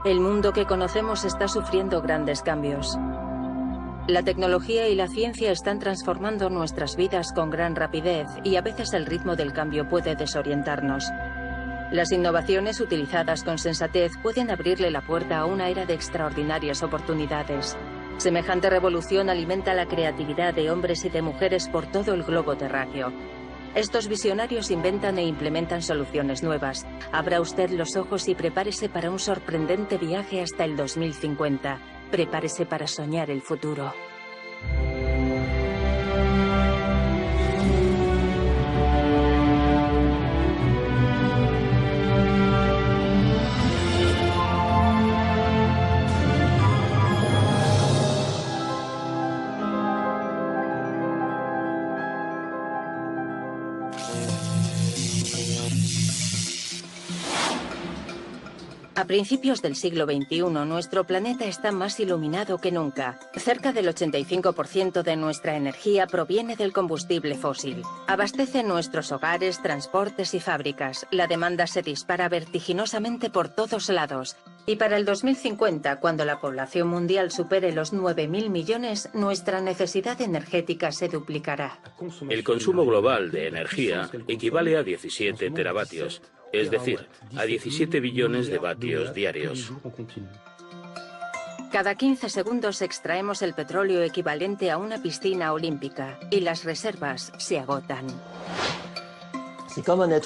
El mundo que conocemos está sufriendo grandes cambios. La tecnología y la ciencia están transformando nuestras vidas con gran rapidez y a veces el ritmo del cambio puede desorientarnos. Las innovaciones utilizadas con sensatez pueden abrirle la puerta a una era de extraordinarias oportunidades. Semejante revolución alimenta la creatividad de hombres y de mujeres por todo el globo terráqueo. Estos visionarios inventan e implementan soluciones nuevas. Abra usted los ojos y prepárese para un sorprendente viaje hasta el 2050. Prepárese para soñar el futuro. A principios del siglo XXI, nuestro planeta está más iluminado que nunca. Cerca del 85% de nuestra energía proviene del combustible fósil. Abastece nuestros hogares, transportes y fábricas. La demanda se dispara vertiginosamente por todos lados. Y para el 2050, cuando la población mundial supere los 9.000 millones, nuestra necesidad energética se duplicará. El consumo global de energía equivale a 17 teravatios. Es decir, a 17 billones de vatios diarios. Cada 15 segundos extraemos el petróleo equivalente a una piscina olímpica y las reservas se agotan.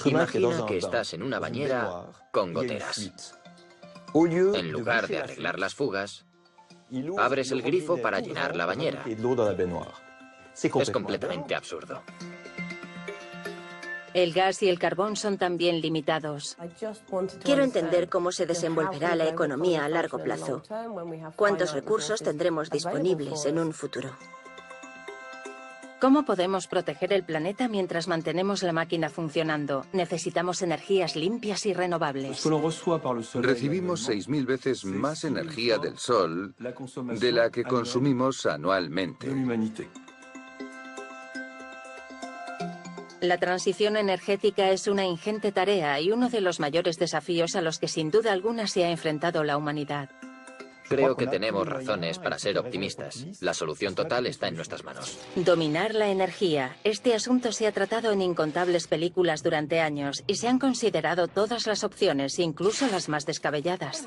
Imagina que estás en una bañera con goteras. En lugar de arreglar las fugas, abres el grifo para llenar la bañera. Es completamente absurdo. El gas y el carbón son también limitados. Quiero entender cómo se desenvolverá la economía a largo plazo. ¿Cuántos recursos tendremos disponibles en un futuro? ¿Cómo podemos proteger el planeta mientras mantenemos la máquina funcionando? Necesitamos energías limpias y renovables. Recibimos 6.000 veces más energía del Sol de la que consumimos anualmente. La transición energética es una ingente tarea y uno de los mayores desafíos a los que sin duda alguna se ha enfrentado la humanidad. Creo que tenemos razones para ser optimistas. La solución total está en nuestras manos. Dominar la energía. Este asunto se ha tratado en incontables películas durante años y se han considerado todas las opciones, incluso las más descabelladas.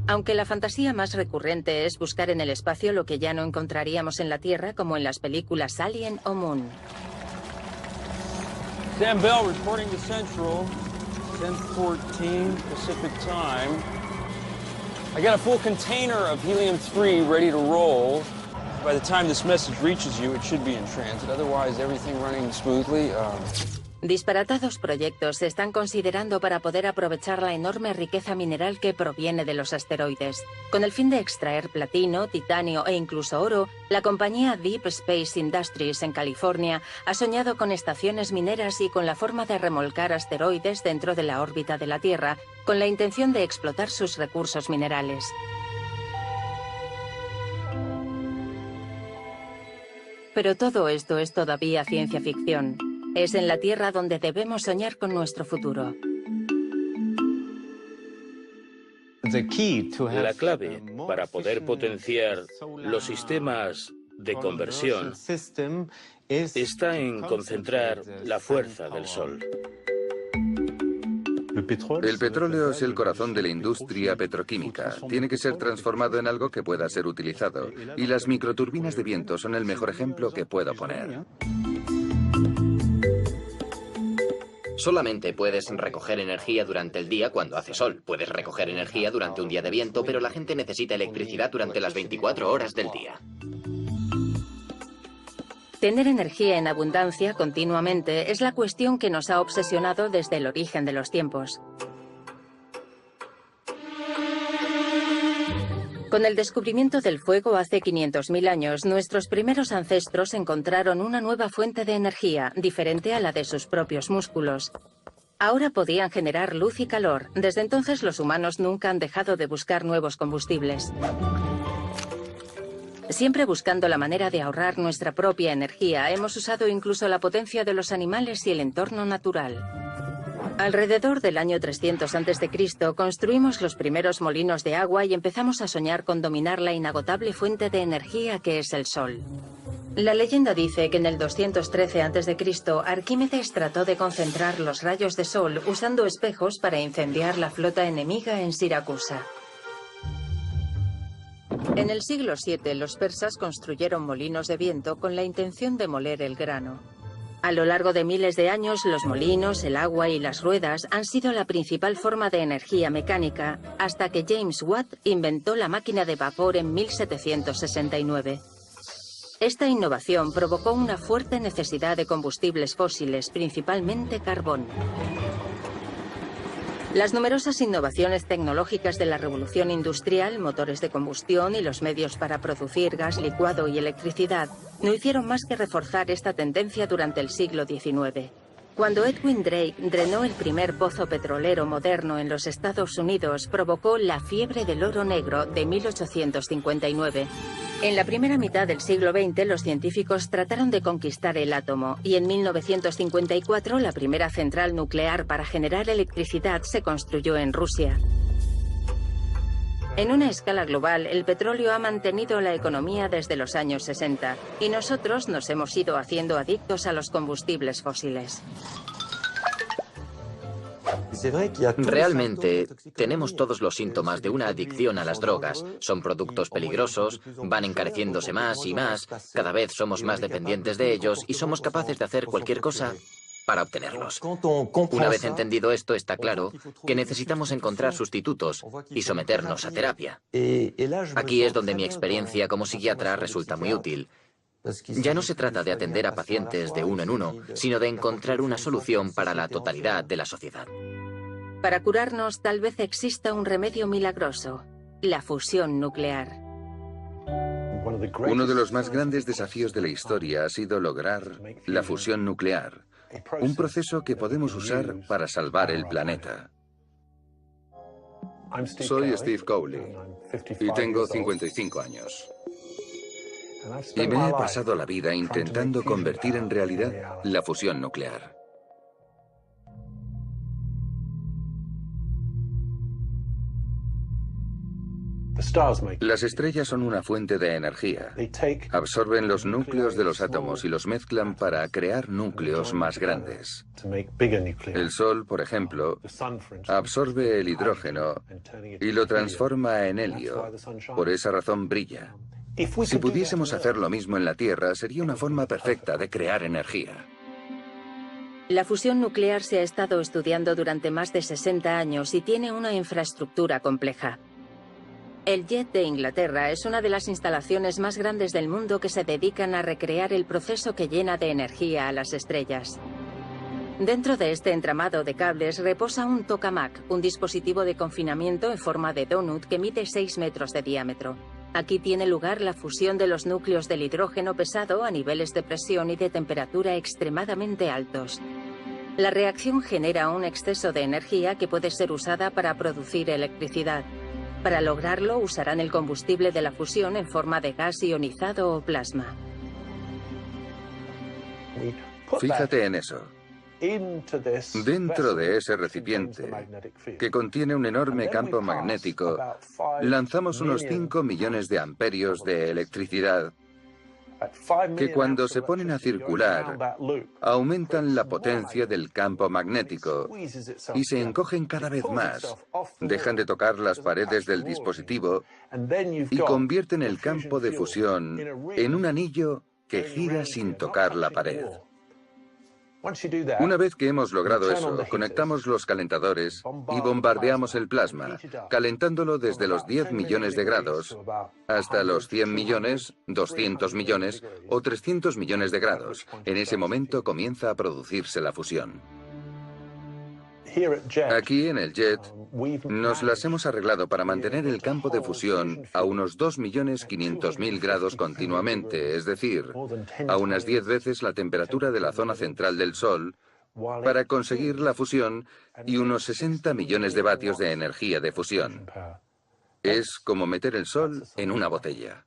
Aunque la fantasía más recurrente es buscar en el espacio lo que ya no encontraríamos en la Tierra, como en las películas Alien o Moon. Sam Bell reporting to Central, 10:14 Pacific Time. I got a full container of helium-3 ready to roll. By the time this message reaches you, it should be in transit. Otherwise, everything running smoothly. Disparatados proyectos se están considerando para poder aprovechar la enorme riqueza mineral que proviene de los asteroides. Con el fin de extraer platino, titanio e incluso oro, la compañía Deep Space Industries en California ha soñado con estaciones mineras y con la forma de remolcar asteroides dentro de la órbita de la Tierra, con la intención de explotar sus recursos minerales. Pero todo esto es todavía ciencia ficción. Es en la Tierra donde debemos soñar con nuestro futuro. La clave para poder potenciar los sistemas de conversión está en concentrar la fuerza del Sol. El petróleo es el corazón de la industria petroquímica. Tiene que ser transformado en algo que pueda ser utilizado. Y las microturbinas de viento son el mejor ejemplo que puedo poner. Solamente puedes recoger energía durante el día cuando hace sol. Puedes recoger energía durante un día de viento, pero la gente necesita electricidad durante las 24 horas del día. Tener energía en abundancia continuamente es la cuestión que nos ha obsesionado desde el origen de los tiempos. Con el descubrimiento del fuego hace 500.000 años, nuestros primeros ancestros encontraron una nueva fuente de energía, diferente a la de sus propios músculos. Ahora podían generar luz y calor. Desde entonces los humanos nunca han dejado de buscar nuevos combustibles. Siempre buscando la manera de ahorrar nuestra propia energía, hemos usado incluso la potencia de los animales y el entorno natural. Alrededor del año 300 a.C. construimos los primeros molinos de agua y empezamos a soñar con dominar la inagotable fuente de energía que es el Sol. La leyenda dice que en el 213 a.C. Arquímedes trató de concentrar los rayos de sol usando espejos para incendiar la flota enemiga en Siracusa. En el siglo VII, los persas construyeron molinos de viento con la intención de moler el grano. A lo largo de miles de años, los molinos, el agua y las ruedas han sido la principal forma de energía mecánica, hasta que James Watt inventó la máquina de vapor en 1769. Esta innovación provocó una fuerte necesidad de combustibles fósiles, principalmente carbón. Las numerosas innovaciones tecnológicas de la revolución industrial, motores de combustión y los medios para producir gas licuado y electricidad no hicieron más que reforzar esta tendencia durante el siglo XIX. Cuando Edwin Drake drenó el primer pozo petrolero moderno en los Estados Unidos, provocó la fiebre del oro negro de 1859. En la primera mitad del siglo XX, los científicos trataron de conquistar el átomo y en 1954 la primera central nuclear para generar electricidad se construyó en Rusia. En una escala global, el petróleo ha mantenido la economía desde los años 60 y nosotros nos hemos ido haciendo adictos a los combustibles fósiles. Realmente, tenemos todos los síntomas de una adicción a las drogas. Son productos peligrosos, van encareciéndose más y más, cada vez somos más dependientes de ellos y somos capaces de hacer cualquier cosa para obtenerlos. Una vez entendido esto, está claro que necesitamos encontrar sustitutos y someternos a terapia. Aquí es donde mi experiencia como psiquiatra resulta muy útil. Ya no se trata de atender a pacientes de uno en uno, sino de encontrar una solución para la totalidad de la sociedad. Para curarnos, tal vez exista un remedio milagroso: la fusión nuclear. Uno de los más grandes desafíos de la historia ha sido lograr la fusión nuclear, un proceso que podemos usar para salvar el planeta. Soy Steve Cowley y tengo 55 años. Y me he pasado la vida intentando convertir en realidad la fusión nuclear. Las estrellas son una fuente de energía. Absorben los núcleos de los átomos y los mezclan para crear núcleos más grandes. El Sol, por ejemplo, absorbe el hidrógeno y lo transforma en helio. Por esa razón brilla. Si pudiésemos hacer lo mismo en la Tierra, sería una forma perfecta de crear energía. La fusión nuclear se ha estado estudiando durante más de 60 años y tiene una infraestructura compleja. El JET de Inglaterra es una de las instalaciones más grandes del mundo que se dedican a recrear el proceso que llena de energía a las estrellas. Dentro de este entramado de cables reposa un tokamak, un dispositivo de confinamiento en forma de donut que mide 6 metros de diámetro. Aquí tiene lugar la fusión de los núcleos del hidrógeno pesado a niveles de presión y de temperatura extremadamente altos. La reacción genera un exceso de energía que puede ser usada para producir electricidad. Para lograrlo, usarán el combustible de la fusión en forma de gas ionizado o plasma. Fíjate en eso. Dentro de ese recipiente, que contiene un enorme campo magnético, lanzamos unos 5 millones de amperios de electricidad que cuando se ponen a circular aumentan la potencia del campo magnético y se encogen cada vez más, dejan de tocar las paredes del dispositivo y convierten el campo de fusión en un anillo que gira sin tocar la pared. Una vez que hemos logrado eso, conectamos los calentadores y bombardeamos el plasma, calentándolo desde los 10 millones de grados hasta los 100 millones, 200 millones o 300 millones de grados. En ese momento comienza a producirse la fusión. Aquí en el JET nos las hemos arreglado para mantener el campo de fusión a unos 2.500.000 grados continuamente, es decir, a unas 10 veces la temperatura de la zona central del Sol, para conseguir la fusión y unos 60 millones de vatios de energía de fusión. Es como meter el Sol en una botella.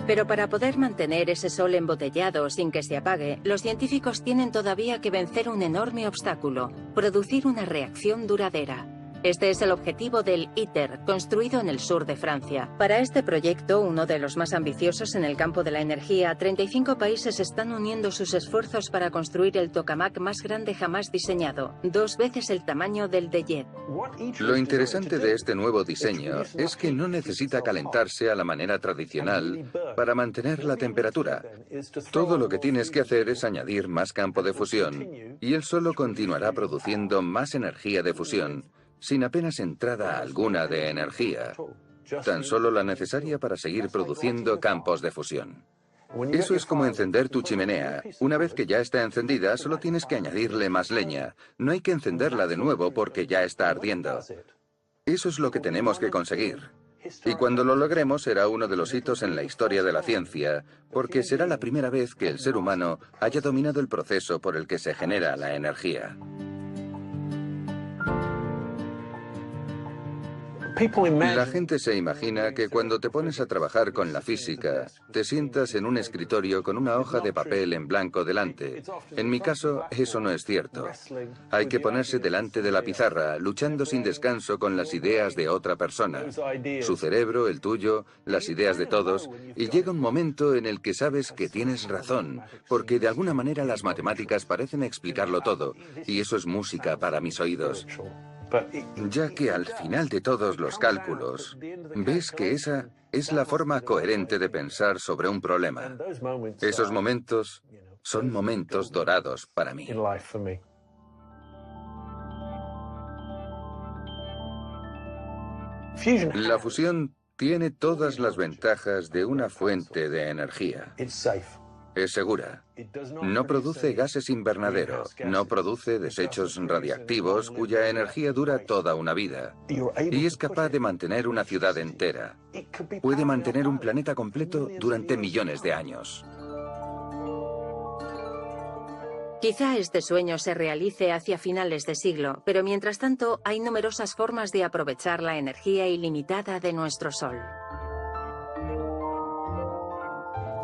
Pero para poder mantener ese sol embotellado sin que se apague, los científicos tienen todavía que vencer un enorme obstáculo: producir una reacción duradera. Este es el objetivo del ITER, construido en el sur de Francia. Para este proyecto, uno de los más ambiciosos en el campo de la energía, 35 países están uniendo sus esfuerzos para construir el tokamak más grande jamás diseñado, 2 veces el tamaño del de Jet. Lo interesante de este nuevo diseño es que no necesita calentarse a la manera tradicional para mantener la temperatura. Todo lo que tienes que hacer es añadir más campo de fusión y él solo continuará produciendo más energía de fusión, sin apenas entrada alguna de energía, tan solo la necesaria para seguir produciendo campos de fusión. Eso es como encender tu chimenea. Una vez que ya está encendida, solo tienes que añadirle más leña. No hay que encenderla de nuevo porque ya está ardiendo. Eso es lo que tenemos que conseguir. Y cuando lo logremos será uno de los hitos en la historia de la ciencia, porque será la primera vez que el ser humano haya dominado el proceso por el que se genera la energía. La gente se imagina que cuando te pones a trabajar con la física, te sientas en un escritorio con una hoja de papel en blanco delante. En mi caso, eso no es cierto. Hay que ponerse delante de la pizarra, luchando sin descanso con las ideas de otra persona. Su cerebro, el tuyo, las ideas de todos, y llega un momento en el que sabes que tienes razón, porque de alguna manera las matemáticas parecen explicarlo todo, y eso es música para mis oídos. Ya que al final de todos los cálculos, ves que esa es la forma coherente de pensar sobre un problema. Esos momentos son momentos dorados para mí. La fusión tiene todas las ventajas de una fuente de energía. Es segura. No produce gases invernadero, no produce desechos radiactivos cuya energía dura toda una vida. Y es capaz de mantener una ciudad entera. Puede mantener un planeta completo durante millones de años. Quizá este sueño se realice hacia finales de siglo, pero mientras tanto hay numerosas formas de aprovechar la energía ilimitada de nuestro Sol.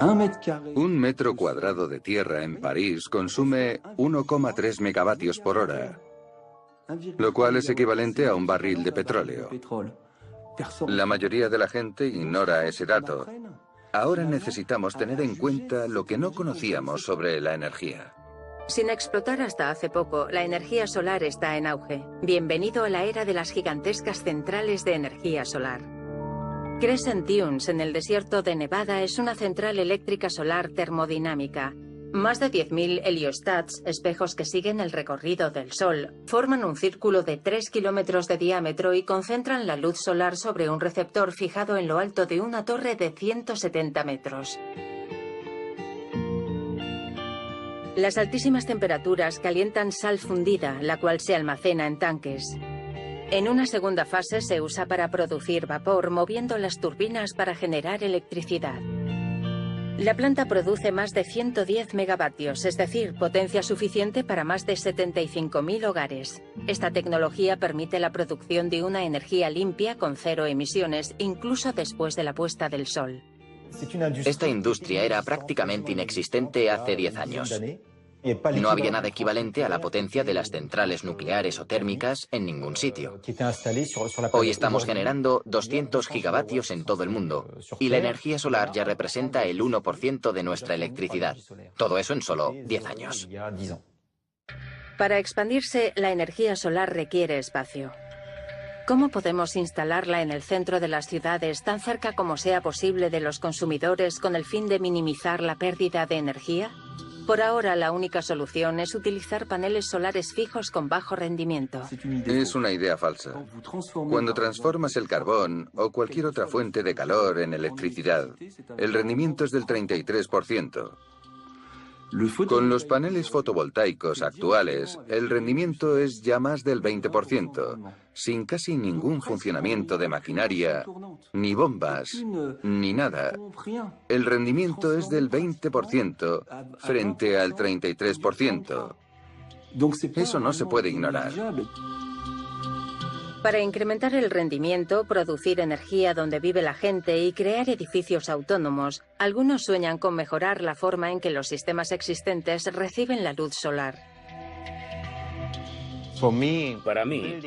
1 metro cuadrado de tierra en París consume 1,3 megavatios por hora, lo cual es equivalente a un barril de petróleo. La mayoría de la gente ignora ese dato. Ahora necesitamos tener en cuenta lo que no conocíamos sobre la energía. Sin explotar hasta hace poco, la energía solar está en auge. Bienvenido a la era de las gigantescas centrales de energía solar. Crescent Dunes, en el desierto de Nevada, es una central eléctrica solar termodinámica. Más de 10.000 heliostats, espejos que siguen el recorrido del Sol, forman un círculo de 3 kilómetros de diámetro y concentran la luz solar sobre un receptor fijado en lo alto de una torre de 170 metros. Las altísimas temperaturas calientan sal fundida, la cual se almacena en tanques. En una segunda fase se usa para producir vapor, moviendo las turbinas para generar electricidad. La planta produce más de 110 megavatios, es decir, potencia suficiente para más de 75.000 hogares. Esta tecnología permite la producción de una energía limpia con 0 emisiones, incluso después de la puesta del sol. Esta industria era prácticamente inexistente hace 10 años. No había nada equivalente a la potencia de las centrales nucleares o térmicas en ningún sitio. Hoy estamos generando 200 gigavatios en todo el mundo, y la energía solar ya representa el 1% de nuestra electricidad. Todo eso en solo 10 años. Para expandirse, la energía solar requiere espacio. ¿Cómo podemos instalarla en el centro de las ciudades, tan cerca como sea posible de los consumidores, con el fin de minimizar la pérdida de energía? Por ahora, la única solución es utilizar paneles solares fijos con bajo rendimiento. Es una idea falsa. Cuando transformas el carbón o cualquier otra fuente de calor en electricidad, el rendimiento es del 33%. Con los paneles fotovoltaicos actuales, el rendimiento es ya más del 20%, sin casi ningún funcionamiento de maquinaria, ni bombas, ni nada. El rendimiento es del 20% frente al 33%. Eso no se puede ignorar. Para incrementar el rendimiento, producir energía donde vive la gente y crear edificios autónomos, algunos sueñan con mejorar la forma en que los sistemas existentes reciben la luz solar. Para mí,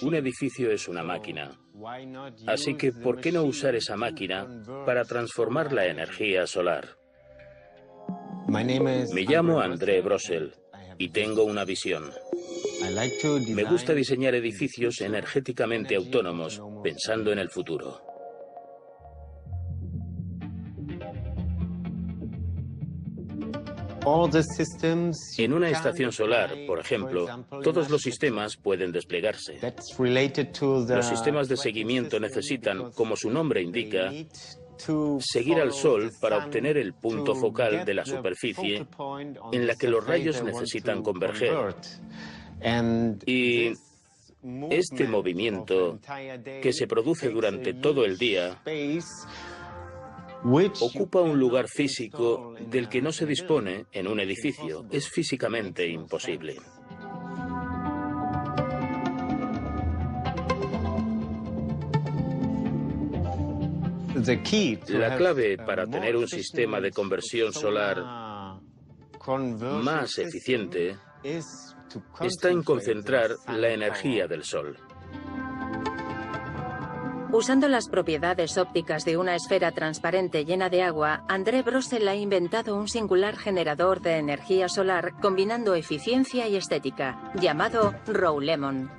un edificio es una máquina. Así que, ¿por qué no usar esa máquina para transformar la energía solar? Me llamo André Brossel y tengo una visión. Me gusta diseñar edificios energéticamente autónomos, pensando en el futuro. En una estación solar, por ejemplo, todos los sistemas pueden desplegarse. Los sistemas de seguimiento necesitan, como su nombre indica, seguir al Sol para obtener el punto focal de la superficie en la que los rayos necesitan converger. Y este movimiento, que se produce durante todo el día, ocupa un lugar físico del que no se dispone en un edificio. Es físicamente imposible. La clave para tener un sistema de conversión solar más eficiente está en concentrar la energía del Sol. Usando las propiedades ópticas de una esfera transparente llena de agua, André Brossel ha inventado un singular generador de energía solar combinando eficiencia y estética, llamado Roulemon.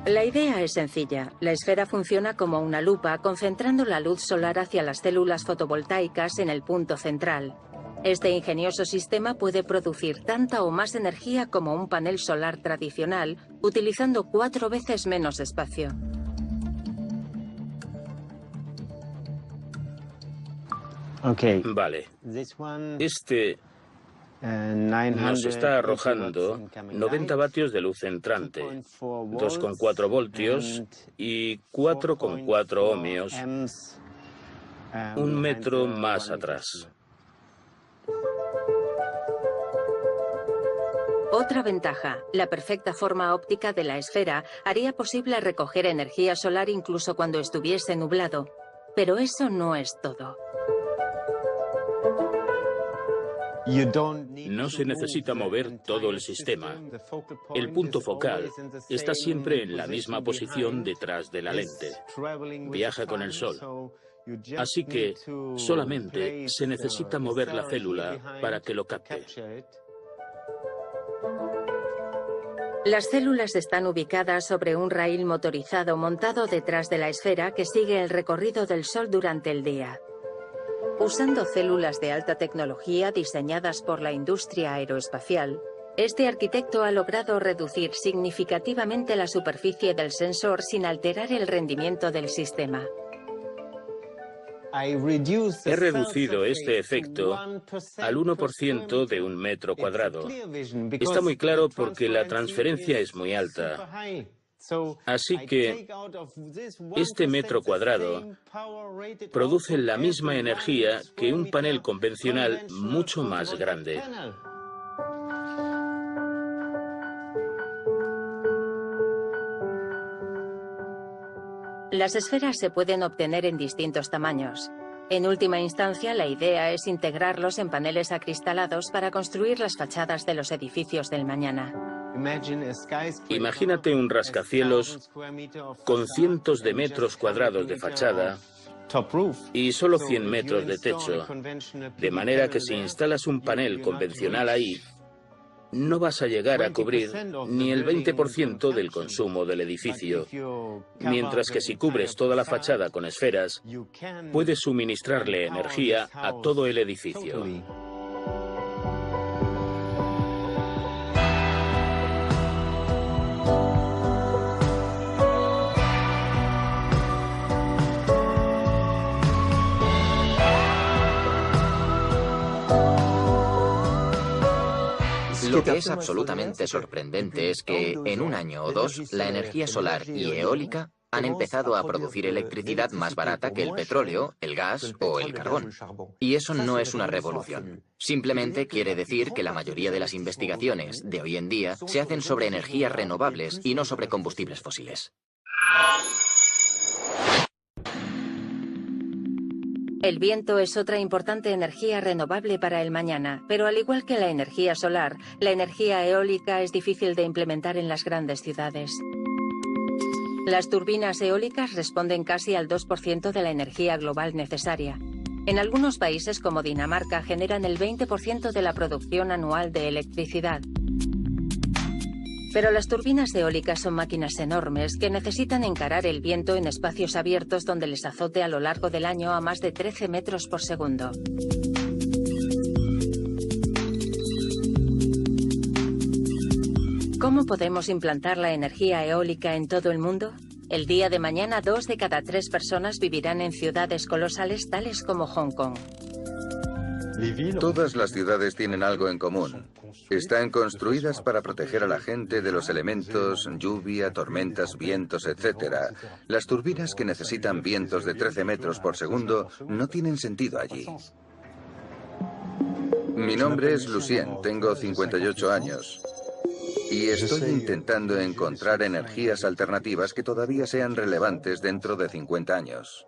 La idea es sencilla. La esfera funciona como una lupa, concentrando la luz solar hacia las células fotovoltaicas en el punto central. Este ingenioso sistema puede producir tanta o más energía como un panel solar tradicional, utilizando 4 veces menos espacio. Vale. Este nos está arrojando 90 vatios de luz entrante, 2,4 voltios y 4,4 ohmios, 1 metro más atrás. Otra ventaja, la perfecta forma óptica de la esfera haría posible recoger energía solar incluso cuando estuviese nublado. Pero eso no es todo. No se necesita mover todo el sistema. El punto focal está siempre en la misma posición detrás de la lente. Viaja con el Sol. Así que solamente se necesita mover la célula para que lo capte. Las células están ubicadas sobre un raíl motorizado montado detrás de la esfera que sigue el recorrido del Sol durante el día. Usando células de alta tecnología diseñadas por la industria aeroespacial, este arquitecto ha logrado reducir significativamente la superficie del sensor sin alterar el rendimiento del sistema. He reducido este efecto al 1% de 1 metro cuadrado. Está muy claro porque la transferencia es muy alta. Así que este metro cuadrado produce la misma energía que un panel convencional mucho más grande. Las esferas se pueden obtener en distintos tamaños. En última instancia, la idea es integrarlos en paneles acristalados para construir las fachadas de los edificios del mañana. Imagínate un rascacielos con cientos de metros cuadrados de fachada y solo 100 metros de techo, de manera que si instalas un panel convencional ahí, no vas a llegar a cubrir ni el 20% del consumo del edificio, mientras que si cubres toda la fachada con esferas, puedes suministrarle energía a todo el edificio. Lo que es absolutamente sorprendente es que, en un año o dos, la energía solar y eólica han empezado a producir electricidad más barata que el petróleo, el gas o el carbón. Y eso no es una revolución. Simplemente quiere decir que la mayoría de las investigaciones de hoy en día se hacen sobre energías renovables y no sobre combustibles fósiles. El viento es otra importante energía renovable para el mañana, pero al igual que la energía solar, la energía eólica es difícil de implementar en las grandes ciudades. Las turbinas eólicas responden casi al 2% de la energía global necesaria. En algunos países como Dinamarca generan el 20% de la producción anual de electricidad. Pero las turbinas eólicas son máquinas enormes que necesitan encarar el viento en espacios abiertos donde les azote a lo largo del año a más de 13 metros por segundo. ¿Cómo podemos implantar la energía eólica en todo el mundo? El día de mañana, 2 de cada 3 personas vivirán en ciudades colosales tales como Hong Kong. Todas las ciudades tienen algo en común. Están construidas para proteger a la gente de los elementos, lluvia, tormentas, vientos, etc. Las turbinas que necesitan vientos de 13 metros por segundo no tienen sentido allí. Mi nombre es Lucien, tengo 58 años. Y estoy intentando encontrar energías alternativas que todavía sean relevantes dentro de 50 años.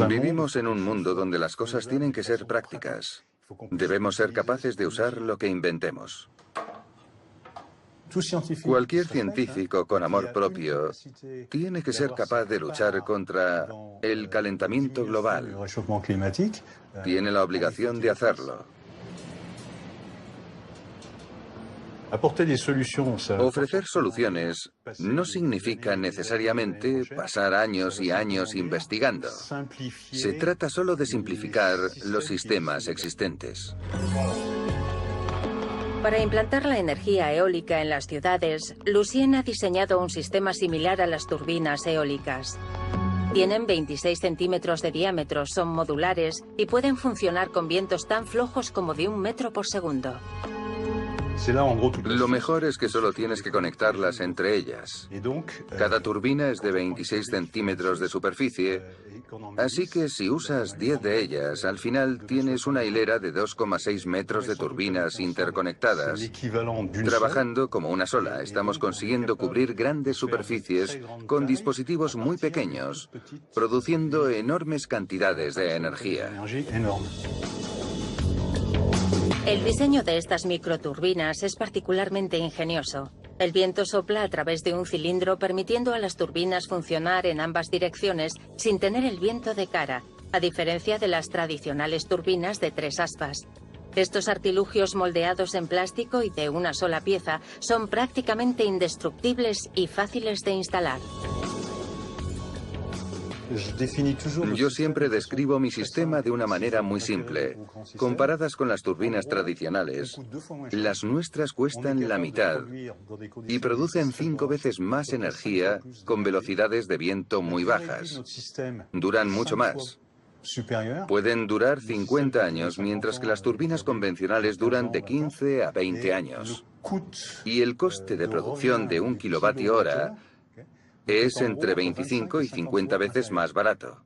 Vivimos en un mundo donde las cosas tienen que ser prácticas. Debemos ser capaces de usar lo que inventemos. Cualquier científico con amor propio tiene que ser capaz de luchar contra el calentamiento global. Tiene la obligación de hacerlo. Ofrecer soluciones no significa necesariamente pasar años y años investigando. Se trata solo de simplificar los sistemas existentes. Para implantar la energía eólica en las ciudades, Lucien ha diseñado un sistema similar a las turbinas eólicas. Tienen 26 centímetros de diámetro, son modulares y pueden funcionar con vientos tan flojos como de 1 metro por segundo. Lo mejor es que solo tienes que conectarlas entre ellas. Cada turbina es de 26 centímetros de superficie, así que si usas 10 de ellas, al final tienes una hilera de 2,6 metros de turbinas interconectadas. Trabajando como una sola, estamos consiguiendo cubrir grandes superficies con dispositivos muy pequeños, produciendo enormes cantidades de energía. El diseño de estas microturbinas es particularmente ingenioso. El viento sopla a través de un cilindro, permitiendo a las turbinas funcionar en ambas direcciones sin tener el viento de cara, a diferencia de las tradicionales turbinas de 3 aspas. Estos artilugios moldeados en plástico y de una sola pieza son prácticamente indestructibles y fáciles de instalar. Yo siempre describo mi sistema de una manera muy simple. Comparadas con las turbinas tradicionales, las nuestras cuestan la mitad y producen 5 veces más energía con velocidades de viento muy bajas. Duran mucho más. Pueden durar 50 años, mientras que las turbinas convencionales duran de 15 a 20 años. Y el coste de producción de 1 kilovatio hora es entre 25 y 50 veces más barato.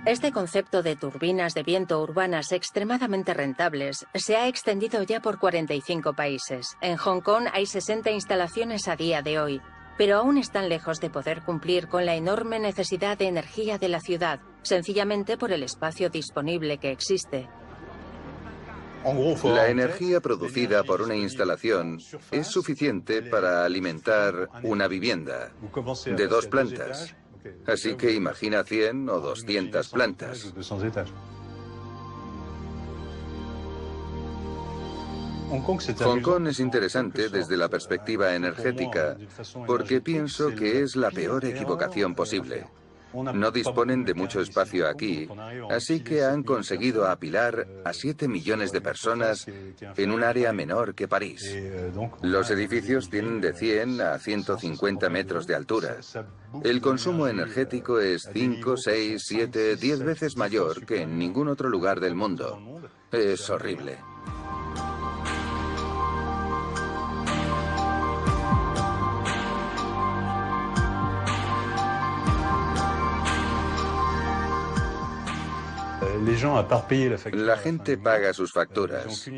Este concepto de turbinas de viento urbanas extremadamente rentables se ha extendido ya por 45 países. En Hong Kong hay 60 instalaciones a día de hoy, pero aún están lejos de poder cumplir con la enorme necesidad de energía de la ciudad, sencillamente por el espacio disponible que existe. La energía producida por una instalación es suficiente para alimentar una vivienda de 2 plantas. Así que imagina 100 o 200 plantas. Hong Kong es interesante desde la perspectiva energética, porque pienso que es la peor equivocación posible. No disponen de mucho espacio aquí, así que han conseguido apilar a 7 millones de personas en un área menor que París. Los edificios tienen de 100 a 150 metros de altura. El consumo energético es 5, 6, 7, 10 veces mayor que en ningún otro lugar del mundo. Es horrible. La gente paga sus facturas,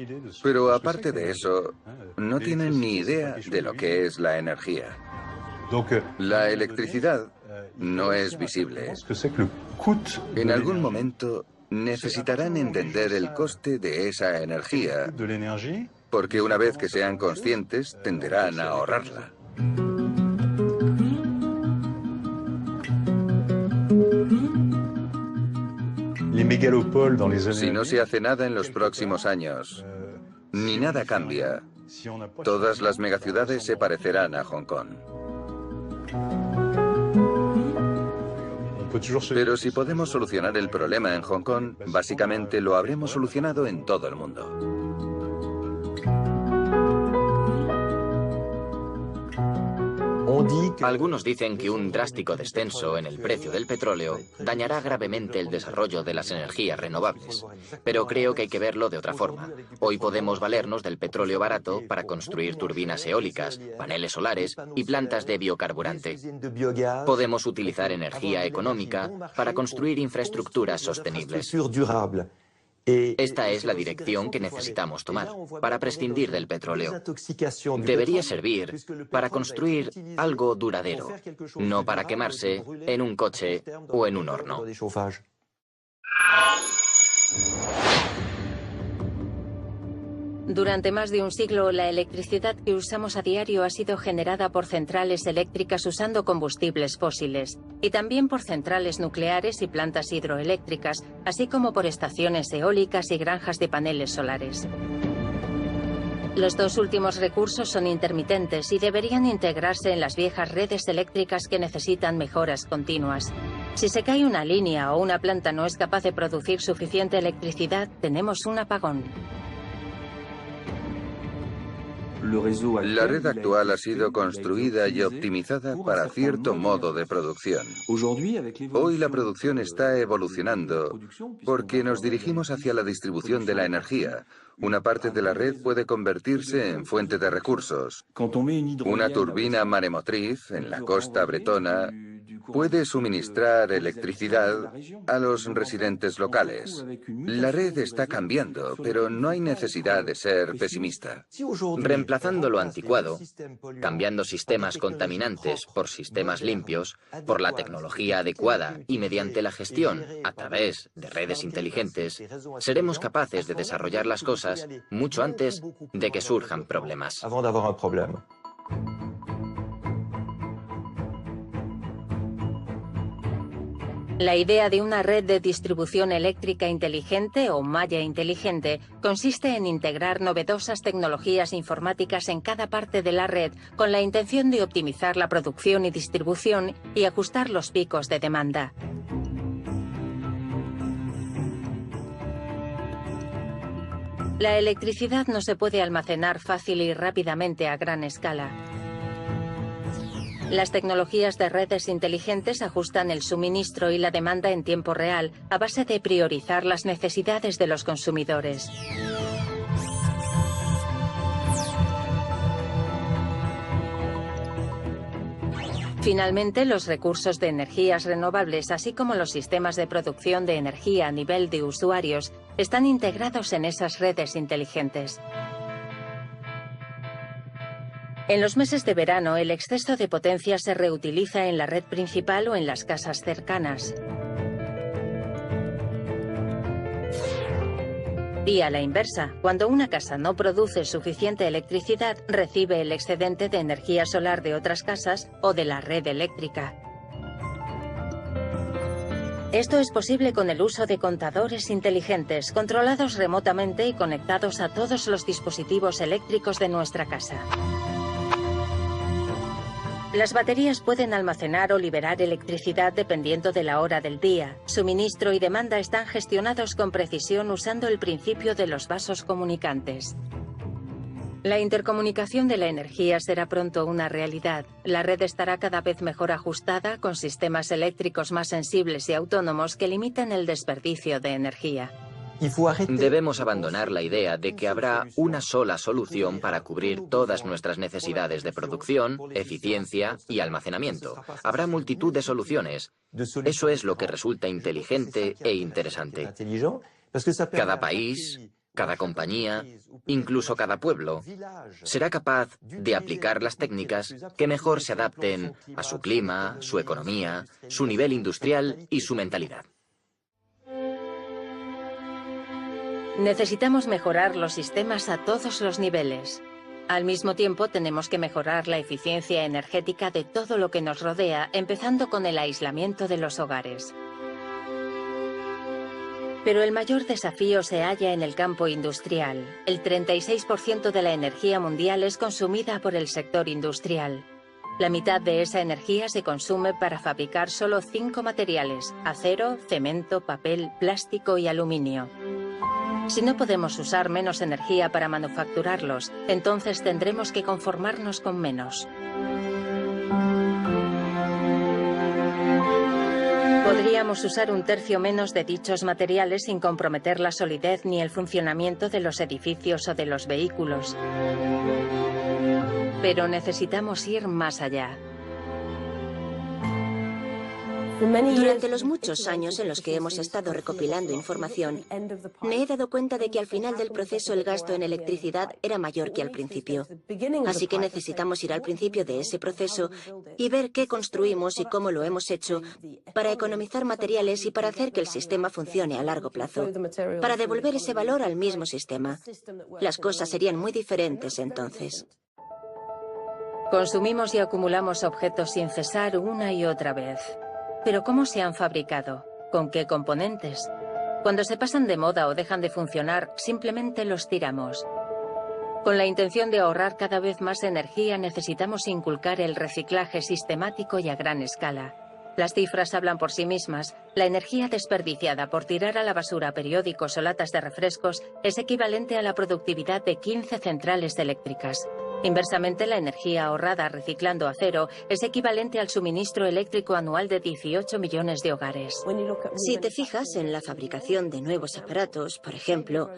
pero aparte de eso, no tienen ni idea de lo que es la energía. La electricidad no es visible. En algún momento necesitarán entender el coste de esa energía, porque una vez que sean conscientes, tenderán a ahorrarla. Si no se hace nada en los próximos años, ni nada cambia, todas las megaciudades se parecerán a Hong Kong. Pero si podemos solucionar el problema en Hong Kong, básicamente lo habremos solucionado en todo el mundo. Algunos dicen que un drástico descenso en el precio del petróleo dañará gravemente el desarrollo de las energías renovables, pero creo que hay que verlo de otra forma. Hoy podemos valernos del petróleo barato para construir turbinas eólicas, paneles solares y plantas de biocarburante. Podemos utilizar energía económica para construir infraestructuras sostenibles. Esta es la dirección que necesitamos tomar para prescindir del petróleo. Debería servir para construir algo duradero, no para quemarse en un coche o en un horno. Durante más de un siglo, la electricidad que usamos a diario ha sido generada por centrales eléctricas usando combustibles fósiles, y también por centrales nucleares y plantas hidroeléctricas, así como por estaciones eólicas y granjas de paneles solares. Los dos últimos recursos son intermitentes y deberían integrarse en las viejas redes eléctricas que necesitan mejoras continuas. Si se cae una línea o una planta no es capaz de producir suficiente electricidad, tenemos un apagón. La red actual ha sido construida y optimizada para cierto modo de producción. Hoy la producción está evolucionando porque nos dirigimos hacia la distribución de la energía. Una parte de la red puede convertirse en fuente de recursos. Una turbina maremotriz en la costa bretona puede suministrar electricidad a los residentes locales. La red está cambiando, pero no hay necesidad de ser pesimista. Reemplazando lo anticuado, cambiando sistemas contaminantes por sistemas limpios, por la tecnología adecuada y mediante la gestión a través de redes inteligentes, seremos capaces de desarrollar las cosas mucho antes de que surjan problemas. La idea de una red de distribución eléctrica inteligente o malla inteligente consiste en integrar novedosas tecnologías informáticas en cada parte de la red con la intención de optimizar la producción y distribución y ajustar los picos de demanda. La electricidad no se puede almacenar fácil y rápidamente a gran escala. Las tecnologías de redes inteligentes ajustan el suministro y la demanda en tiempo real a base de priorizar las necesidades de los consumidores. Finalmente, los recursos de energías renovables, así como los sistemas de producción de energía a nivel de usuarios, están integrados en esas redes inteligentes. En los meses de verano, el exceso de potencia se reutiliza en la red principal o en las casas cercanas. Y a la inversa, cuando una casa no produce suficiente electricidad, recibe el excedente de energía solar de otras casas o de la red eléctrica. Esto es posible con el uso de contadores inteligentes, controlados remotamente y conectados a todos los dispositivos eléctricos de nuestra casa. Las baterías pueden almacenar o liberar electricidad dependiendo de la hora del día. Suministro y demanda están gestionados con precisión usando el principio de los vasos comunicantes. La intercomunicación de la energía será pronto una realidad. La red estará cada vez mejor ajustada, con sistemas eléctricos más sensibles y autónomos que limitan el desperdicio de energía. Debemos abandonar la idea de que habrá una sola solución para cubrir todas nuestras necesidades de producción, eficiencia y almacenamiento. Habrá multitud de soluciones. Eso es lo que resulta inteligente e interesante. Cada país, cada compañía, incluso cada pueblo, será capaz de aplicar las técnicas que mejor se adapten a su clima, su economía, su nivel industrial y su mentalidad. Necesitamos mejorar los sistemas a todos los niveles. Al mismo tiempo, tenemos que mejorar la eficiencia energética de todo lo que nos rodea, empezando con el aislamiento de los hogares. Pero el mayor desafío se halla en el campo industrial. El 36% de la energía mundial es consumida por el sector industrial. La mitad de esa energía se consume para fabricar solo 5 materiales: acero, cemento, papel, plástico y aluminio. Si no podemos usar menos energía para manufacturarlos, entonces tendremos que conformarnos con menos. Podríamos usar un tercio menos de dichos materiales sin comprometer la solidez ni el funcionamiento de los edificios o de los vehículos. Pero necesitamos ir más allá. Durante los muchos años en los que hemos estado recopilando información, me he dado cuenta de que al final del proceso el gasto en electricidad era mayor que al principio. Así que necesitamos ir al principio de ese proceso y ver qué construimos y cómo lo hemos hecho para economizar materiales y para hacer que el sistema funcione a largo plazo, para devolver ese valor al mismo sistema. Las cosas serían muy diferentes entonces. Consumimos y acumulamos objetos sin cesar una y otra vez. ¿Pero cómo se han fabricado? ¿Con qué componentes? Cuando se pasan de moda o dejan de funcionar, simplemente los tiramos. Con la intención de ahorrar cada vez más energía, necesitamos inculcar el reciclaje sistemático y a gran escala. Las cifras hablan por sí mismas. La energía desperdiciada por tirar a la basura periódicos o latas de refrescos es equivalente a la productividad de 15 centrales eléctricas. Inversamente, la energía ahorrada reciclando acero es equivalente al suministro eléctrico anual de 18 millones de hogares. Si te fijas en la fabricación de nuevos aparatos, por ejemplo,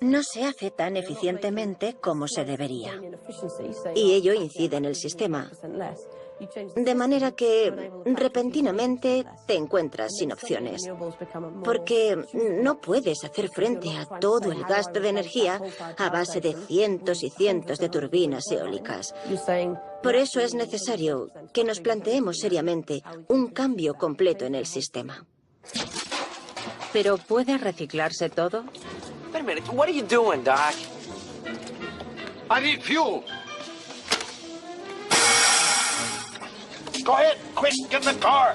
no se hace tan eficientemente como se debería. Y ello incide en el sistema. De manera que repentinamente te encuentras sin opciones. Porque no puedes hacer frente a todo el gasto de energía a base de cientos y cientos de turbinas eólicas. Por eso es necesario que nos planteemos seriamente un cambio completo en el sistema. ¿Pero puede reciclarse todo? Wait a minute, what are you doing, Doc? I need fuel. Go ahead, quick, get in the car.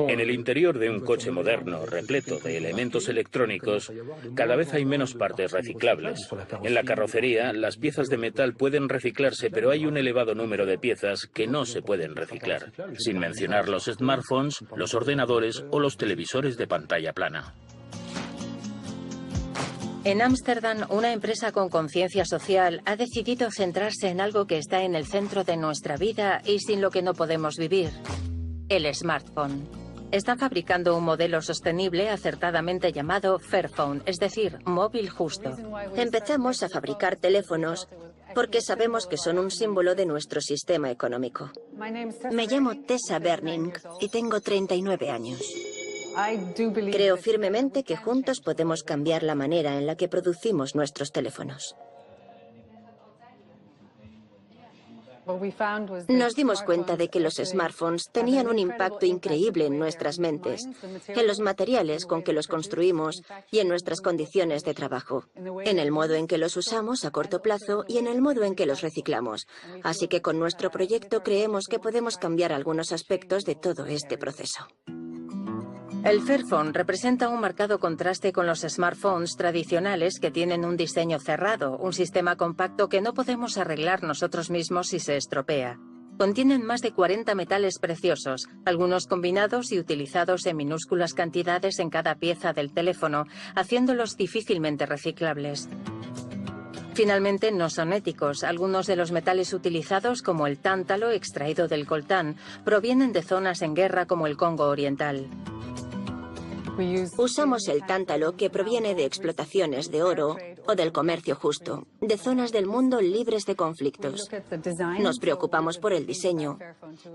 En el interior de un coche moderno, repleto de elementos electrónicos, cada vez hay menos partes reciclables. En la carrocería, las piezas de metal pueden reciclarse, pero hay un elevado número de piezas que no se pueden reciclar, sin mencionar los smartphones, los ordenadores o los televisores de pantalla plana. En Ámsterdam, una empresa con conciencia social ha decidido centrarse en algo que está en el centro de nuestra vida y sin lo que no podemos vivir: el smartphone. Están fabricando un modelo sostenible acertadamente llamado Fairphone, es decir, móvil justo. Empezamos a fabricar teléfonos porque sabemos que son un símbolo de nuestro sistema económico. Me llamo Tessa Berning y tengo 39 años. Creo firmemente que juntos podemos cambiar la manera en la que producimos nuestros teléfonos. Nos dimos cuenta de que los smartphones tenían un impacto increíble en nuestras mentes, en los materiales con que los construimos y en nuestras condiciones de trabajo, en el modo en que los usamos a corto plazo y en el modo en que los reciclamos. Así que con nuestro proyecto creemos que podemos cambiar algunos aspectos de todo este proceso. El Fairphone representa un marcado contraste con los smartphones tradicionales que tienen un diseño cerrado, un sistema compacto que no podemos arreglar nosotros mismos si se estropea. Contienen más de 40 metales preciosos, algunos combinados y utilizados en minúsculas cantidades en cada pieza del teléfono, haciéndolos difícilmente reciclables. Finalmente, no son éticos. Algunos de los metales utilizados, como el tántalo extraído del coltán, provienen de zonas en guerra como el Congo Oriental. Usamos el tántalo que proviene de explotaciones de oro o del comercio justo, de zonas del mundo libres de conflictos. Nos preocupamos por el diseño,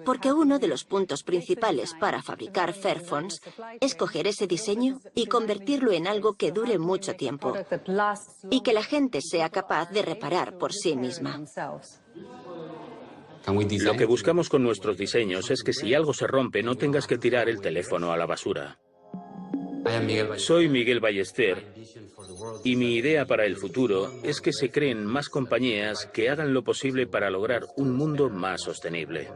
porque uno de los puntos principales para fabricar Fairphones es coger ese diseño y convertirlo en algo que dure mucho tiempo y que la gente sea capaz de reparar por sí misma. Lo que buscamos con nuestros diseños es que si algo se rompe no tengas que tirar el teléfono a la basura. Soy Miguel Ballester y mi idea para el futuro es que se creen más compañías que hagan lo posible para lograr un mundo más sostenible.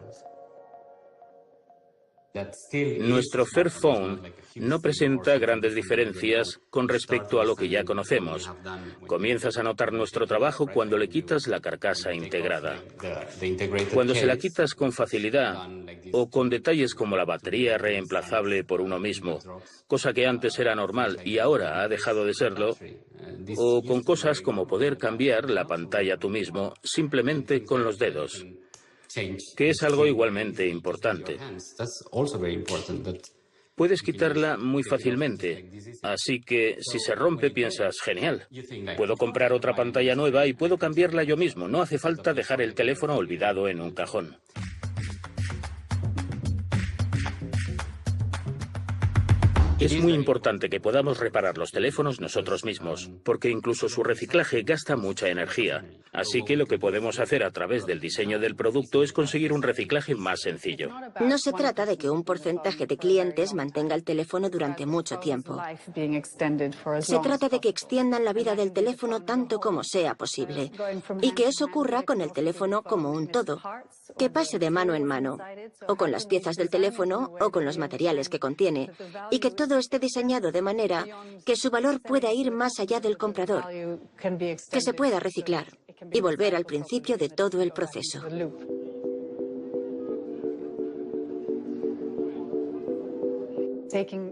Nuestro Fairphone no presenta grandes diferencias con respecto a lo que ya conocemos. Comienzas a notar nuestro trabajo cuando le quitas la carcasa integrada. Cuando se la quitas con facilidad o con detalles como la batería reemplazable por uno mismo, cosa que antes era normal y ahora ha dejado de serlo, o con cosas como poder cambiar la pantalla tú mismo simplemente con los dedos, que es algo igualmente importante. Puedes quitarla muy fácilmente, así que si se rompe piensas, genial, puedo comprar otra pantalla nueva y puedo cambiarla yo mismo, no hace falta dejar el teléfono olvidado en un cajón. Es muy importante que podamos reparar los teléfonos nosotros mismos, porque incluso su reciclaje gasta mucha energía. Así que lo que podemos hacer a través del diseño del producto es conseguir un reciclaje más sencillo. No se trata de que un porcentaje de clientes mantenga el teléfono durante mucho tiempo. Se trata de que extiendan la vida del teléfono tanto como sea posible, y que eso ocurra con el teléfono como un todo, que pase de mano en mano, o con las piezas del teléfono o con los materiales que contiene, y que todo esté diseñado de manera que su valor pueda ir más allá del comprador, que se pueda reciclar y volver al principio de todo el proceso.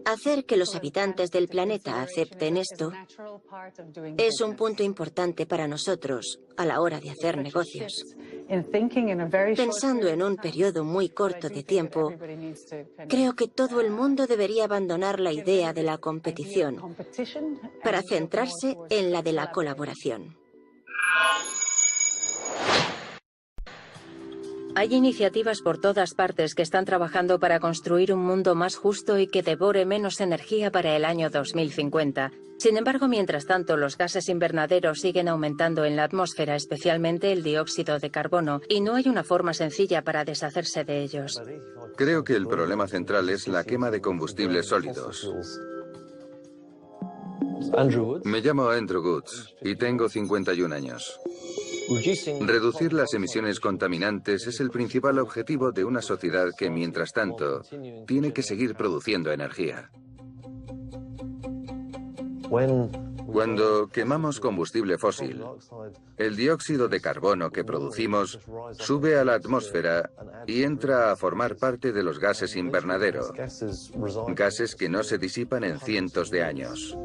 Hacer que los habitantes del planeta acepten esto es un punto importante para nosotros a la hora de hacer negocios. Pensando en un periodo muy corto de tiempo, creo que todo el mundo debería abandonar la idea de la competición para centrarse en la de la colaboración. Hay iniciativas por todas partes que están trabajando para construir un mundo más justo y que devore menos energía para el año 2050. Sin embargo, mientras tanto, los gases invernaderos siguen aumentando en la atmósfera, especialmente el dióxido de carbono, y no hay una forma sencilla para deshacerse de ellos. Creo que el problema central es la quema de combustibles sólidos. Me llamo Andrew Woods y tengo 51 años. Reducir las emisiones contaminantes es el principal objetivo de una sociedad que, mientras tanto, tiene que seguir produciendo energía. Cuando quemamos combustible fósil, el dióxido de carbono que producimos sube a la atmósfera y entra a formar parte de los gases invernadero, gases que no se disipan en cientos de años.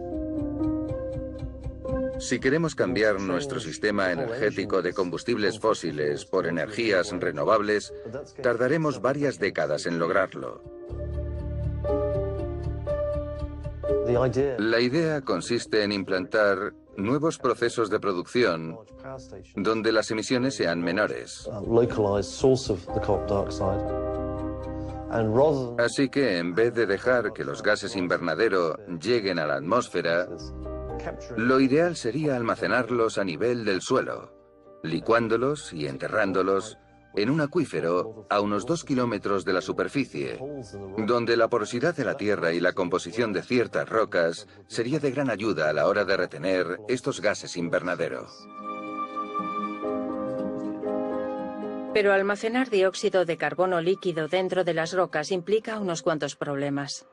Si queremos cambiar nuestro sistema energético de combustibles fósiles por energías renovables, tardaremos varias décadas en lograrlo. La idea consiste en implantar nuevos procesos de producción donde las emisiones sean menores. Así que en vez de dejar que los gases invernadero lleguen a la atmósfera, lo ideal sería almacenarlos a nivel del suelo, licuándolos y enterrándolos en un acuífero a unos 2 kilómetros de la superficie, donde la porosidad de la tierra y la composición de ciertas rocas sería de gran ayuda a la hora de retener estos gases invernadero. Pero almacenar dióxido de carbono líquido dentro de las rocas implica unos cuantos problemas.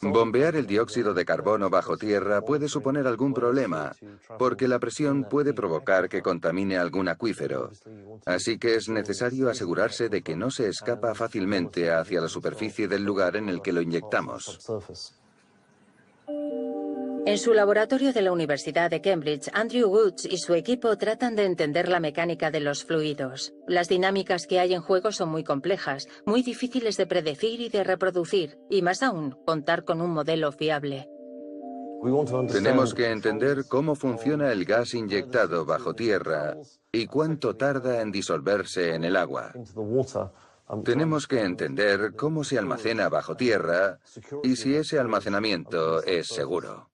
Bombear el dióxido de carbono bajo tierra puede suponer algún problema, porque la presión puede provocar que contamine algún acuífero. Así que es necesario asegurarse de que no se escapa fácilmente hacia la superficie del lugar en el que lo inyectamos. En su laboratorio de la Universidad de Cambridge, Andrew Woods y su equipo tratan de entender la mecánica de los fluidos. Las dinámicas que hay en juego son muy complejas, muy difíciles de predecir y de reproducir, y más aún, contar con un modelo fiable. Tenemos que entender cómo funciona el gas inyectado bajo tierra y cuánto tarda en disolverse en el agua. Tenemos que entender cómo se almacena bajo tierra y si ese almacenamiento es seguro.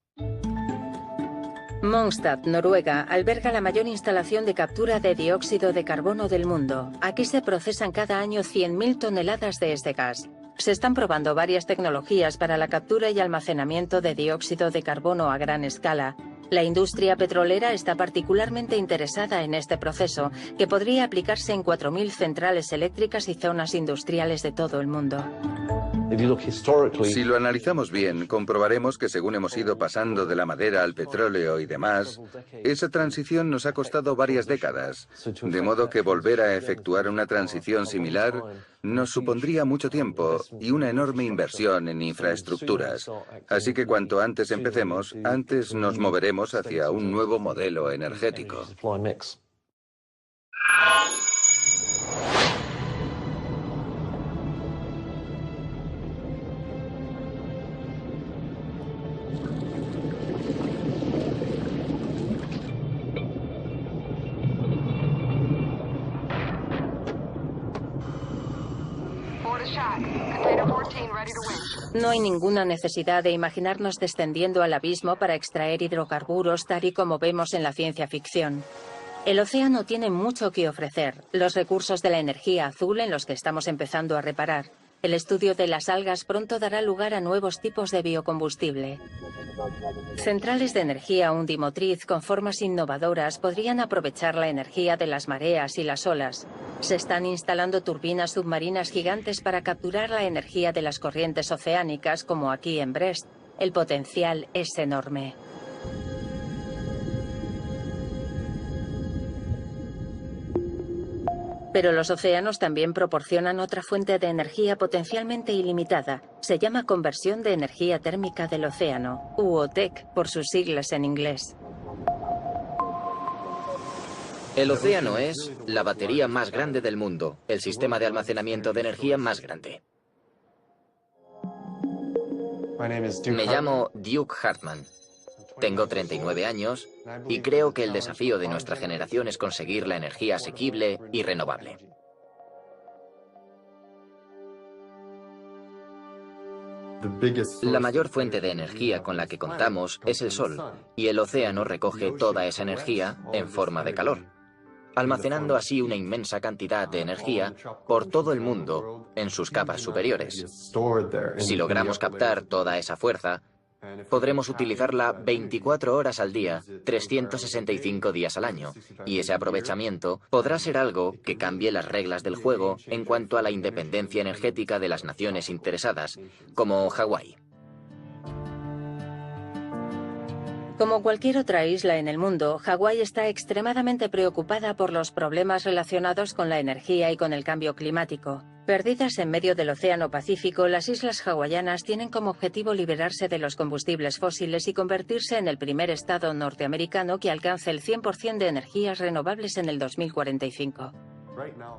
Mongstad, Noruega, alberga la mayor instalación de captura de dióxido de carbono del mundo. Aquí se procesan cada año 100.000 toneladas de este gas. Se están probando varias tecnologías para la captura y almacenamiento de dióxido de carbono a gran escala. La industria petrolera está particularmente interesada en este proceso, que podría aplicarse en 4.000 centrales eléctricas y zonas industriales de todo el mundo. Si lo analizamos bien, comprobaremos que según hemos ido pasando de la madera al petróleo y demás, esa transición nos ha costado varias décadas, de modo que volver a efectuar una transición similar nos supondría mucho tiempo y una enorme inversión en infraestructuras. Así que cuanto antes empecemos, antes nos moveremos hacia un nuevo modelo energético. No hay ninguna necesidad de imaginarnos descendiendo al abismo para extraer hidrocarburos tal y como vemos en la ciencia ficción. El océano tiene mucho que ofrecer, los recursos de la energía azul en los que estamos empezando a reparar. El estudio de las algas pronto dará lugar a nuevos tipos de biocombustible. Centrales de energía undimotriz con formas innovadoras podrían aprovechar la energía de las mareas y las olas. Se están instalando turbinas submarinas gigantes para capturar la energía de las corrientes oceánicas, como aquí en Brest. El potencial es enorme. Pero los océanos también proporcionan otra fuente de energía potencialmente ilimitada. Se llama conversión de energía térmica del océano, UOTEC, por sus siglas en inglés. El océano es la batería más grande del mundo, el sistema de almacenamiento de energía más grande. Me llamo Duke Hartman. Tengo 39 años y creo que el desafío de nuestra generación es conseguir la energía asequible y renovable. La mayor fuente de energía con la que contamos es el sol, y el océano recoge toda esa energía en forma de calor, almacenando así una inmensa cantidad de energía por todo el mundo en sus capas superiores. Si logramos captar toda esa fuerza, podremos utilizarla 24 horas al día, 365 días al año, y ese aprovechamiento podrá ser algo que cambie las reglas del juego en cuanto a la independencia energética de las naciones interesadas, como Hawái. Como cualquier otra isla en el mundo, Hawái está extremadamente preocupada por los problemas relacionados con la energía y con el cambio climático. Perdidas en medio del Océano Pacífico, las islas hawaianas tienen como objetivo liberarse de los combustibles fósiles y convertirse en el primer estado norteamericano que alcance el 100% de energías renovables en el 2045.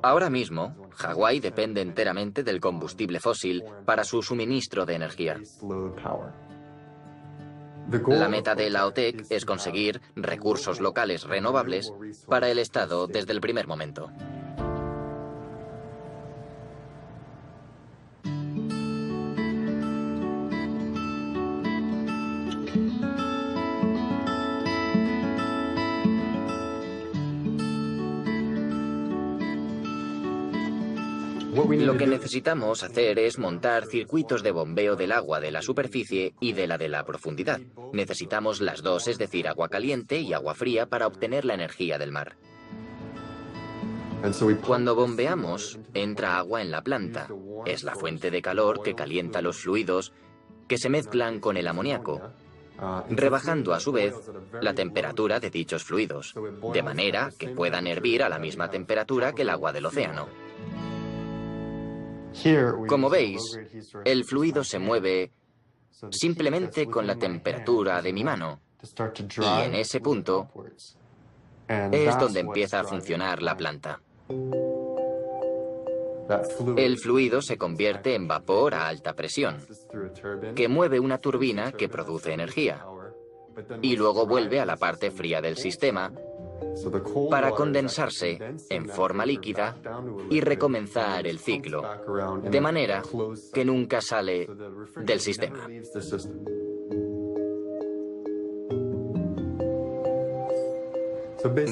Ahora mismo, Hawái depende enteramente del combustible fósil para su suministro de energía. La meta de la OTEC es conseguir recursos locales renovables para el Estado desde el primer momento. Lo que necesitamos hacer es montar circuitos de bombeo del agua de la superficie y de la profundidad. Necesitamos las dos, es decir, agua caliente y agua fría para obtener la energía del mar. Cuando bombeamos, entra agua en la planta. Es la fuente de calor que calienta los fluidos que se mezclan con el amoníaco, rebajando a su vez la temperatura de dichos fluidos, de manera que puedan hervir a la misma temperatura que el agua del océano. Como veis, el fluido se mueve simplemente con la temperatura de mi mano. Y en ese punto es donde empieza a funcionar la planta. El fluido se convierte en vapor a alta presión, que mueve una turbina que produce energía, y luego vuelve a la parte fría del sistema para condensarse en forma líquida y recomenzar el ciclo, de manera que nunca sale del sistema.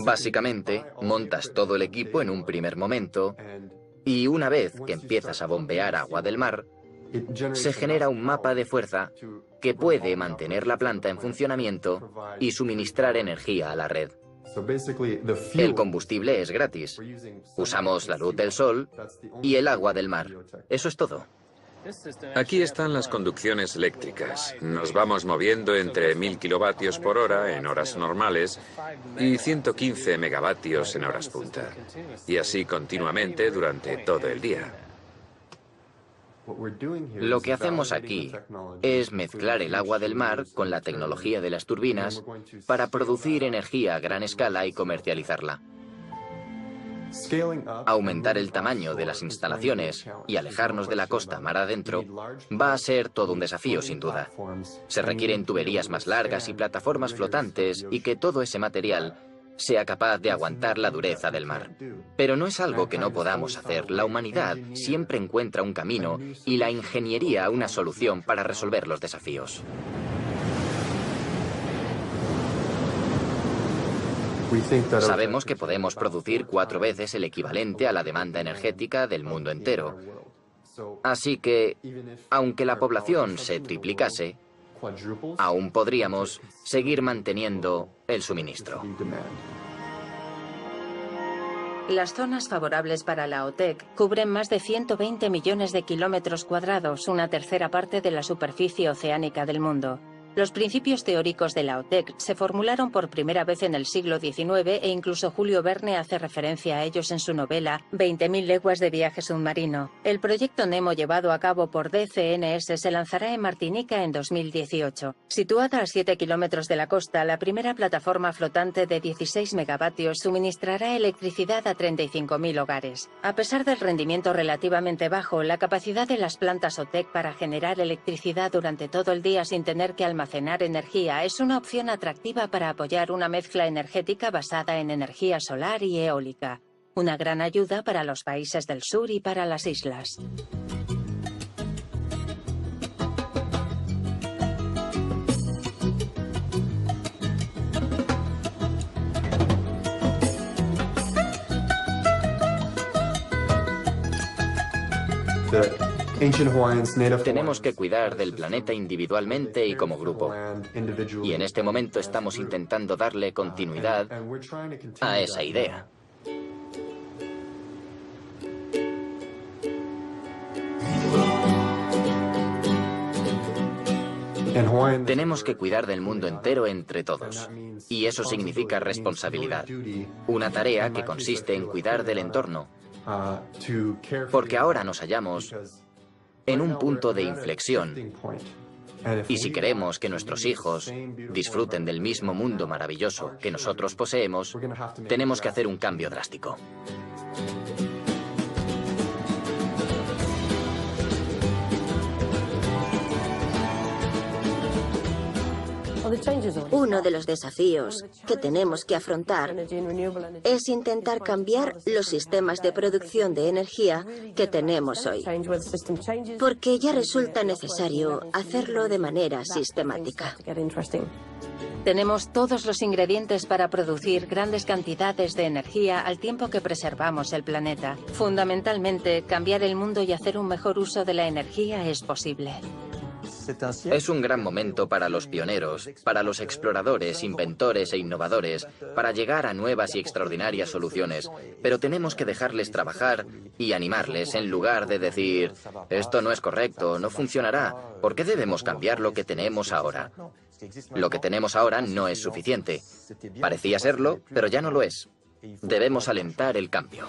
Básicamente, montas todo el equipo en un primer momento y una vez que empiezas a bombear agua del mar, se genera un mapa de fuerza que puede mantener la planta en funcionamiento y suministrar energía a la red. El combustible es gratis. Usamos la luz del sol y el agua del mar. Eso es todo. Aquí están las conducciones eléctricas. Nos vamos moviendo entre 1000 kilovatios por hora en horas normales y 115 megavatios en horas punta. Y así continuamente durante todo el día. Lo que hacemos aquí es mezclar el agua del mar con la tecnología de las turbinas para producir energía a gran escala y comercializarla. Aumentar el tamaño de las instalaciones y alejarnos de la costa mar adentro va a ser todo un desafío, sin duda. Se requieren tuberías más largas y plataformas flotantes y que todo ese material sea capaz de aguantar la dureza del mar. Pero no es algo que no podamos hacer. La humanidad siempre encuentra un camino y la ingeniería una solución para resolver los desafíos. Sabemos que podemos producir 4 veces el equivalente a la demanda energética del mundo entero. Así que, aunque la población se triplicase, aún podríamos seguir manteniendo el suministro. Las zonas favorables para la OTEC cubren más de 120 millones de kilómetros cuadrados, una tercera parte de la superficie oceánica del mundo. Los principios teóricos de la OTEC se formularon por primera vez en el siglo XIX e incluso Julio Verne hace referencia a ellos en su novela 20.000 leguas de viaje submarino. El proyecto Nemo llevado a cabo por DCNS se lanzará en Martinica en 2018. Situada a 7 kilómetros de la costa, la primera plataforma flotante de 16 megavatios suministrará electricidad a 35.000 hogares. A pesar del rendimiento relativamente bajo, la capacidad de las plantas OTEC para generar electricidad durante todo el día sin tener que almacenar energía es una opción atractiva para apoyar una mezcla energética basada en energía solar y eólica. Una gran ayuda para los países del sur y para las islas. Tenemos que cuidar del planeta individualmente y como grupo. Y en este momento estamos intentando darle continuidad a esa idea. Tenemos que cuidar del mundo entero entre todos. Y eso significa responsabilidad. Una tarea que consiste en cuidar del entorno. Porque ahora nos hallamos en un punto de inflexión. Y si queremos que nuestros hijos disfruten del mismo mundo maravilloso que nosotros poseemos, tenemos que hacer un cambio drástico. Uno de los desafíos que tenemos que afrontar es intentar cambiar los sistemas de producción de energía que tenemos hoy, porque ya resulta necesario hacerlo de manera sistemática. Tenemos todos los ingredientes para producir grandes cantidades de energía al tiempo que preservamos el planeta. Fundamentalmente, cambiar el mundo y hacer un mejor uso de la energía es posible. Es un gran momento para los pioneros, para los exploradores, inventores e innovadores, para llegar a nuevas y extraordinarias soluciones. Pero tenemos que dejarles trabajar y animarles en lugar de decir, esto no es correcto, no funcionará. ¿Por qué debemos cambiar lo que tenemos ahora? Lo que tenemos ahora no es suficiente. Parecía serlo, pero ya no lo es. Debemos alentar el cambio.